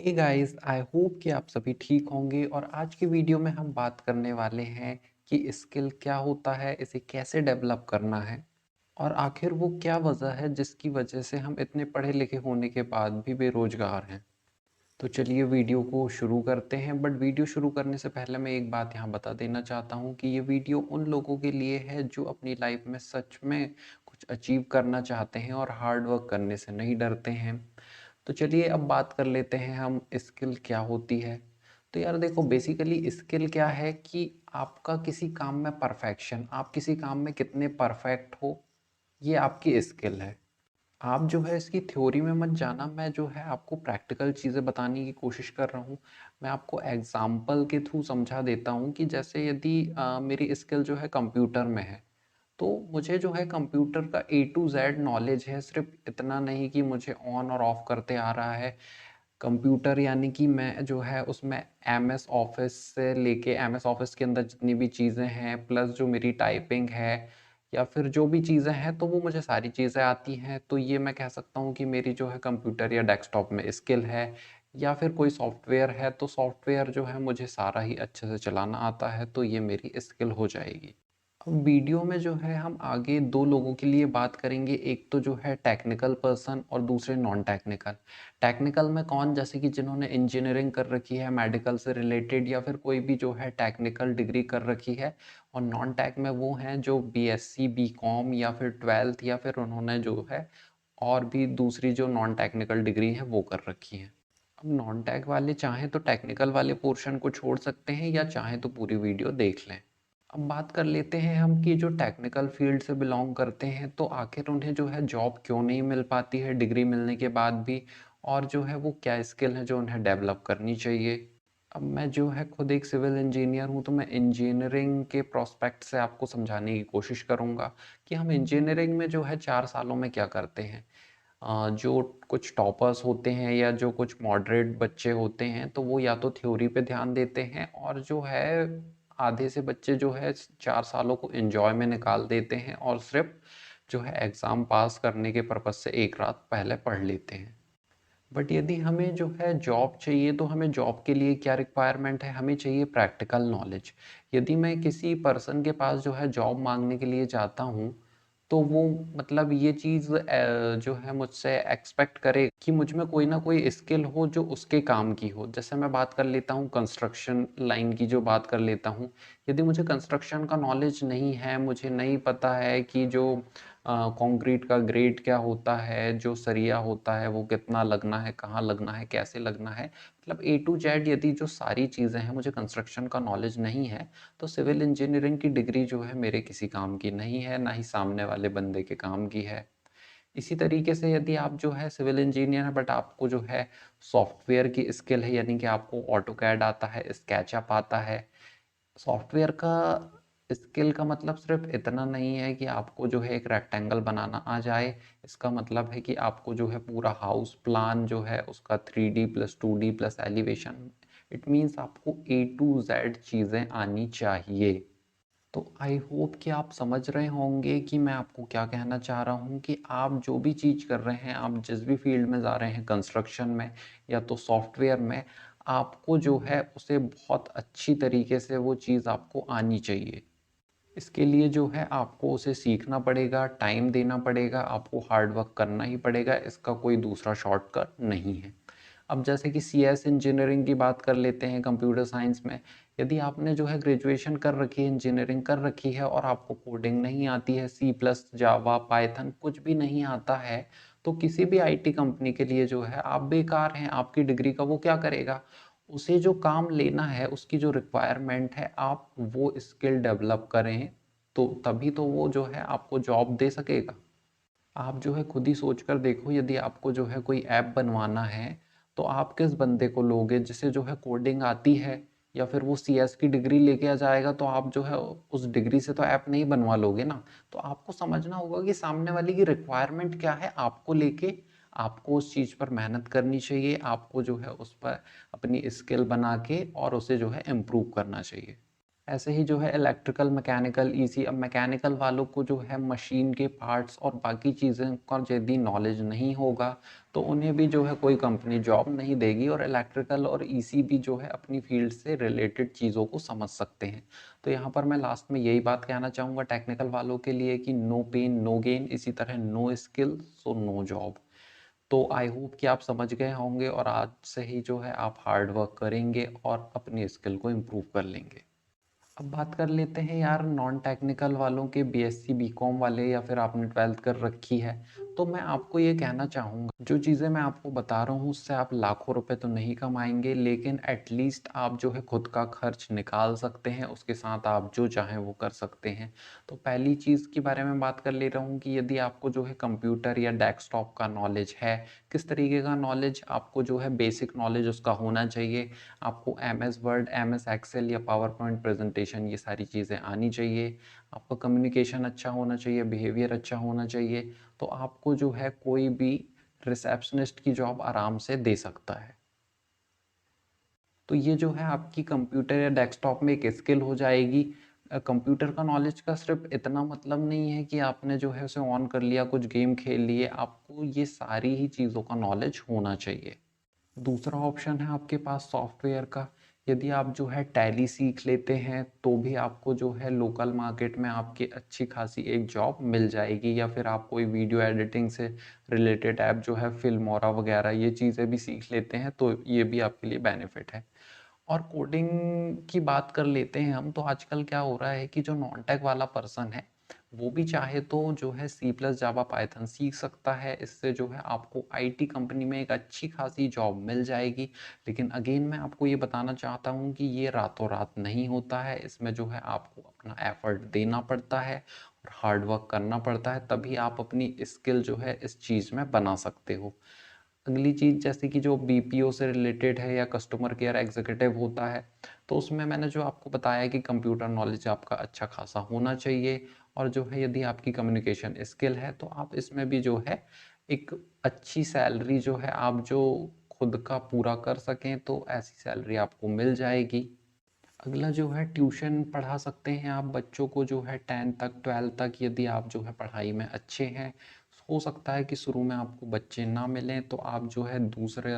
Hey guys, I hope कि आप सभी ठीक होंगे और आज की वीडियो में हम बात करने वाले हैं कि स्किल क्या होता है, इसे कैसे डेवलप करना है और आखिर वो क्या वजह है जिसकी वजह से हम इतने पढ़े लिखे होने के बाद भी बेरोजगार हैं। तो चलिए वीडियो को शुरू करते हैं, बट वीडियो शुरू करने से पहले मैं एक बात यहाँ बता देना चाहता हूँ कि ये वीडियो उन लोगों के लिए है जो अपनी लाइफ में सच में कुछ अचीव करना चाहते हैं और हार्ड वर्क करने से नहीं डरते हैं। तो चलिए अब बात कर लेते हैं हम स्किल क्या होती है। तो यार देखो, बेसिकली स्किल क्या है कि आपका किसी काम में परफेक्शन, आप किसी काम में कितने परफेक्ट हो, ये आपकी स्किल है। आप जो है इसकी थ्योरी में मत जाना, मैं जो है आपको प्रैक्टिकल चीज़ें बताने की कोशिश कर रहा हूँ। मैं आपको एग्जाम्पल के थ्रू समझा देता हूँ कि जैसे यदि मेरी स्किल जो है कंप्यूटर में है, तो मुझे जो है कंप्यूटर का ए टू जेड नॉलेज है। सिर्फ इतना नहीं कि मुझे ऑन और ऑफ करते आ रहा है कंप्यूटर, यानी कि मैं जो है उसमें एम एस ऑफिस से लेके एम एस ऑफिस के अंदर जितनी भी चीज़ें हैं प्लस जो मेरी टाइपिंग है या फिर जो भी चीज़ें हैं, तो वो मुझे सारी चीज़ें आती हैं। तो ये मैं कह सकता हूँ कि मेरी जो है कंप्यूटर या डेस्कटॉप में स्किल है। या फिर कोई सॉफ्टवेयर है तो सॉफ्टवेयर जो है मुझे सारा ही अच्छे से चलाना आता है, तो ये मेरी स्किल हो जाएगी। अब वीडियो में जो है हम आगे दो लोगों के लिए बात करेंगे, एक तो जो है टेक्निकल पर्सन और दूसरे नॉन टेक्निकल। टेक्निकल में कौन, जैसे कि जिन्होंने इंजीनियरिंग कर रखी है मेडिकल से रिलेटेड या फिर कोई भी जो है टेक्निकल डिग्री कर रखी है। और नॉन टेक में वो हैं जो बीएससी बीकॉम या फिर ट्वेल्थ या फिर उन्होंने जो है और भी दूसरी जो नॉन टेक्निकल डिग्री है वो कर रखी है। अब नॉन टेक वाले चाहें तो टेक्निकल वाले पोर्शन को छोड़ सकते हैं या चाहें तो पूरी वीडियो देख लें। अब बात कर लेते हैं हम कि जो टेक्निकल फील्ड से बिलोंग करते हैं तो आखिर उन्हें जो है जॉब क्यों नहीं मिल पाती है डिग्री मिलने के बाद भी, और जो है वो क्या स्किल है जो उन्हें डेवलप करनी चाहिए। अब मैं जो है खुद एक सिविल इंजीनियर हूँ, तो मैं इंजीनियरिंग के प्रोस्पेक्ट से आपको समझाने की कोशिश करूँगा कि हम इंजीनियरिंग में जो है 4 सालों में क्या करते हैं। जो कुछ टॉपर्स होते हैं या जो कुछ मॉडरेट बच्चे होते हैं तो वो या तो थ्योरी पे ध्यान देते हैं, और जो है आधे से बच्चे जो है 4 सालों को एंजॉय में निकाल देते हैं और सिर्फ जो है एग्ज़ाम पास करने के पर्पज़ से एक रात पहले पढ़ लेते हैं। बट यदि हमें जो है जॉब चाहिए तो हमें जॉब के लिए क्या रिक्वायरमेंट है, हमें चाहिए प्रैक्टिकल नॉलेज। यदि मैं किसी पर्सन के पास जो है जॉब मांगने के लिए जाता हूँ तो वो मतलब ये चीज़ जो है मुझसे एक्सपेक्ट करे कि मुझ में कोई ना कोई स्किल हो जो उसके काम की हो। जैसे मैं बात कर लेता हूँ कंस्ट्रक्शन लाइन की, जो बात कर लेता हूँ, यदि मुझे कंस्ट्रक्शन का नॉलेज नहीं है, मुझे नहीं पता है कि जो कंक्रीट का ग्रेड क्या होता है, जो सरिया होता है वो कितना लगना है, कहाँ लगना है, कैसे लगना है, मतलब ए टू जेड यदि जो सारी चीज़ें हैं मुझे कंस्ट्रक्शन का नॉलेज नहीं है, तो सिविल इंजीनियरिंग की डिग्री जो है मेरे किसी काम की नहीं है, ना ही सामने वाले बंदे के काम की है। इसी तरीके से यदि आप जो है सिविल इंजीनियर हैं बट आपको जो है सॉफ्टवेयर की स्किल है, यानी कि आपको ऑटोकैड आता है, स्केचअप आता है। सॉफ्टवेयर का स्किल का मतलब सिर्फ इतना नहीं है कि आपको जो है एक रेक्टेंगल बनाना आ जाए। इसका मतलब है कि आपको जो है पूरा हाउस प्लान जो है उसका 3D plus 2D plus elevation, it means आपको ए टू जेड चीज़ें आनी चाहिए। तो आई होप कि आप समझ रहे होंगे कि मैं आपको क्या कहना चाह रहा हूँ कि आप जो भी चीज़ कर रहे हैं, आप जिस भी फील्ड में जा रहे हैं, कंस्ट्रक्शन में या तो सॉफ्टवेयर में, आपको जो है उसे बहुत अच्छी तरीके से वो चीज़ आपको आनी चाहिए। इसके लिए जो है आपको उसे सीखना पड़ेगा, टाइम देना पड़ेगा, आपको हार्ड वर्क करना ही पड़ेगा, इसका कोई दूसरा शॉर्टकट नहीं है। अब जैसे कि सीएस इंजीनियरिंग की बात कर लेते हैं कंप्यूटर साइंस में, यदि आपने जो है ग्रेजुएशन कर रखी है, इंजीनियरिंग कर रखी है और आपको कोडिंग नहीं आती है, सी प्लस, जावा, पाइथन कुछ भी नहीं आता है, तो किसी भी आईटी कंपनी के लिए जो है आप बेकार हैं। आपकी डिग्री का वो क्या करेगा? उसे जो काम लेना है, उसकी जो रिक्वायरमेंट है, आप वो स्किल डेवलप करें, तो तभी तो वो जो है आपको जॉब दे सकेगा। आप जो है खुद ही सोच कर देखो, यदि आपको जो है कोई ऐप बनवाना है तो आप किस बंदे को लोगे जिसे जो है कोडिंग आती है, या फिर वो सीएस की डिग्री लेके आ जाएगा, तो आप जो है उस डिग्री से तो ऐप नहीं बनवा लोगे ना। तो आपको समझना होगा कि सामने वाले की रिक्वायरमेंट क्या है, आपको लेके आपको उस चीज़ पर मेहनत करनी चाहिए, आपको जो है उस पर अपनी स्किल बना के और उसे जो है इम्प्रूव करना चाहिए। ऐसे ही जो है इलेक्ट्रिकल, मैकेनिकल, ईसी। अब मैकेनिकल वालों को जो है मशीन के पार्ट्स और बाकी चीज़ें का यदि नॉलेज नहीं होगा तो उन्हें भी जो है कोई कंपनी जॉब नहीं देगी, और इलेक्ट्रिकल और ईसी भी जो है अपनी फील्ड से रिलेटेड चीज़ों को समझ सकते हैं। तो यहाँ पर मैं लास्ट में यही बात कहना चाहूँगा टेक्निकल वालों के लिए कि नो पेन नो गेन, इसी तरह no skill so no job. तो आई होप कि आप समझ गए होंगे और आज से ही जो है आप हार्ड वर्क करेंगे और अपनी स्किल को इम्प्रूव कर लेंगे। अब बात कर लेते हैं यार नॉन टेक्निकल वालों के, बीएससी बीकॉम वाले, या फिर आपने 12th कर रखी है। तो मैं आपको ये कहना चाहूँगा, जो चीज़ें मैं आपको बता रहा हूँ उससे आप लाखों रुपए तो नहीं कमाएंगे, लेकिन एटलीस्ट आप जो है खुद का खर्च निकाल सकते हैं, उसके साथ आप जो चाहें वो कर सकते हैं। तो पहली चीज़ के बारे में बात कर ले रहा हूँ कि यदि आपको जो है कंप्यूटर या डेस्कटॉप का नॉलेज है, किस तरीके का नॉलेज, आपको जो है बेसिक नॉलेज उसका होना चाहिए। आपको M S Word, M S Excel या पावर पॉइंट प्रेजेंटेशन ये सारी चीज़ें आनी चाहिए। आपका कम्युनिकेशन अच्छा होना चाहिए, बिहेवियर अच्छा होना चाहिए। तो आपको जो है कोई भी रिसेप्शनिस्ट की जॉब आराम से दे सकता है। तो ये जो है आपकी कंप्यूटर या डेस्कटॉप में एक स्किल हो जाएगी। कंप्यूटर का नॉलेज का सिर्फ इतना मतलब नहीं है कि आपने जो है उसे ऑन कर लिया, कुछ गेम खेल लिए, आपको ये सारी ही चीज़ों का नॉलेज होना चाहिए। दूसरा ऑप्शन है आपके पास सॉफ्टवेयर का। यदि आप जो है टैली सीख लेते हैं तो भी आपको जो है लोकल मार्केट में आपकी अच्छी खासी एक जॉब मिल जाएगी, या फिर आप कोई वीडियो एडिटिंग से रिलेटेड ऐप जो है फिल्मोरा वगैरह ये चीज़ें भी सीख लेते हैं तो ये भी आपके लिए बेनिफिट है। और कोडिंग की बात कर लेते हैं हम, तो आजकल क्या हो रहा है कि जो नॉन टेक वाला पर्सन है वो भी चाहे तो जो है सी प्लस जावा पाइथन सीख सकता है। इससे जो है आपको आईटी कंपनी में एक अच्छी खासी जॉब मिल जाएगी। लेकिन अगेन मैं आपको ये बताना चाहता हूँ कि ये रातों रात नहीं होता है, इसमें जो है आपको अपना एफर्ट देना पड़ता है और हार्ड वर्क करना पड़ता है, तभी आप अपनी स्किल जो है इस चीज़ में बना सकते हो। अगली चीज़ जैसे कि जो बीपीओ से रिलेटेड है या कस्टमर केयर एग्जीक्यूटिव होता है, तो उसमें मैंने जो आपको बताया कि कंप्यूटर नॉलेज आपका अच्छा खासा होना चाहिए, और जो है यदि आपकी कम्युनिकेशन स्किल है तो आप इसमें भी जो है एक अच्छी सैलरी जो है, आप जो खुद का पूरा कर सकें तो ऐसी सैलरी आपको मिल जाएगी। अगला जो है ट्यूशन पढ़ा सकते हैं आप बच्चों को, जो है 10 तक 12 तक, यदि आप जो है पढ़ाई में अच्छे हैं। हो सकता है कि शुरू में आपको बच्चे ना मिलें तो आप जो है दूसरे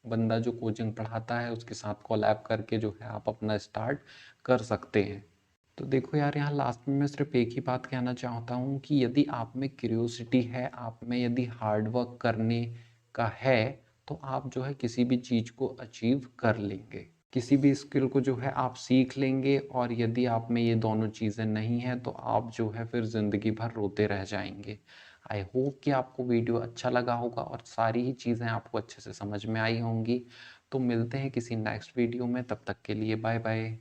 बंदा जो कोचिंग पढ़ाता है उसके साथ कोलैब करके जो है आप अपना स्टार्ट कर सकते हैं। तो देखो यार, यहाँ लास्ट में मैं सिर्फ एक ही बात कहना चाहता हूँ कि यदि आप में क्यूरियोसिटी है, आप में यदि हार्ड वर्क करने का है, तो आप जो है किसी भी चीज़ को अचीव कर लेंगे। किसी भी स्किल को जो है आप सीख लेंगे, और यदि आप में ये दोनों चीज़ें नहीं हैं तो आप जो है फिर ज़िंदगी भर रोते रह जाएंगे। आई होप कि आपको वीडियो अच्छा लगा होगा और सारी ही चीज़ें आपको अच्छे से समझ में आई होंगी। तो मिलते हैं किसी नेक्स्ट वीडियो में, तब तक के लिए बाय बाय।